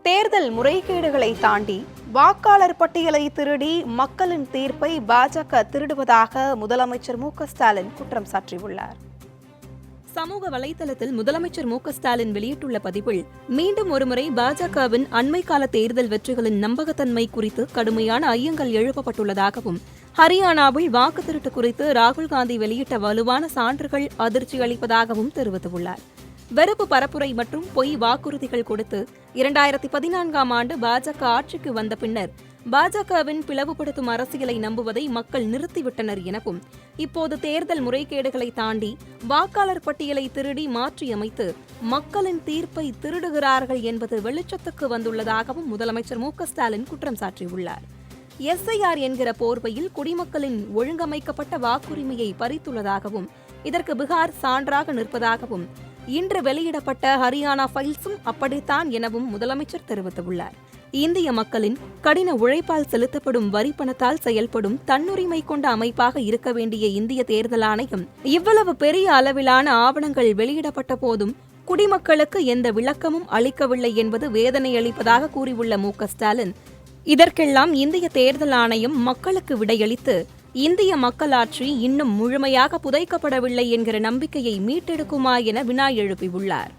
தேர்தல் முறைகேடுகளை தாண்டி வாக்காளர் பட்டியலை திருடி மக்களின் தீர்ப்பை பாஜக திருடுவதாக முதலமைச்சர் மு.க.ஸ்டாலின் குற்றம் சாட்டியுள்ளார். சமூக வலைதளத்தில் முதலமைச்சர் மு.க.ஸ்டாலின் வெளியிட்டுள்ள பதிவில் மீண்டும் ஒருமுறை பாஜகவின் அண்மை கால தேர்தல் வெற்றிகளின் நம்பகத்தன்மை குறித்து கடுமையான ஐயங்கள் எழுப்பப்பட்டுள்ளதாகவும், ஹரியானாவில் வாக்கு திருட்டு குறித்து ராகுல் காந்தி வெளியிட்ட வலுவான சான்றுகள் அதிர்ச்சி அளிப்பதாகவும் தெரிவித்துள்ளார். வெறுப்பு பரப்புரை மற்றும் பொய் வாக்குறுதிகள் கொடுத்து 2014ஆம் ஆண்டு பாஜக ஆட்சிக்கு வந்த பின்னர் பாஜகவின் பிளவுபடுத்தும் அரசியலை நம்புவதை மக்கள் நிறுத்திவிட்டனர் எனவும், இப்போது தேர்தல் முறைகேடுகளை தாண்டி வாக்காளர் பட்டியலை திருடி மாற்றியமைத்து மக்களின் தீர்ப்பை திருடுகிறார்கள் என்பது வெளிச்சத்துக்கு வந்துள்ளதாகவும் முதலமைச்சர் மு.க.ஸ்டாலின் குற்றம் சாட்டியுள்ளார். SIR என்கிற போர்வையில் குடிமக்களின் ஒழுங்கமைக்கப்பட்ட வாக்குரிமையை பறித்துள்ளதாகவும், இதற்கு பீகார் சான்றாக நிற்பதாகவும், இன்று வெளியிடப்பட்ட ஹரியானா ஃபைல்ஸும் அப்படித்தான் எனவும் முதலமைச்சர் தெரிவித்துள்ளார். இந்திய மக்களின் கடின உழைப்பால் செலுத்தப்படும் வரி பணத்தால் செயல்படும் தன்னுரிமை கொண்ட அமைப்பாக இருக்க வேண்டிய இந்திய தேர்தல் ஆணையம் இவ்வளவு பெரிய அளவிலான ஆவணங்கள் வெளியிடப்பட்ட போதும் குடிமக்களுக்கு எந்த விளக்கமும் அளிக்கவில்லை என்பது வேதனை அளிப்பதாக கூறியுள்ள மு.க.ஸ்டாலின், இதற்கெல்லாம் இந்திய தேர்தல் ஆணையம் மக்களுக்கு விடையளித்து இந்திய மக்களாட்சி இன்னும் முழுமையாக புதைக்கப்படவில்லை என்கிற நம்பிக்கையை மீட்டெடுக்குமா என வினா எழுப்பியுள்ளார்.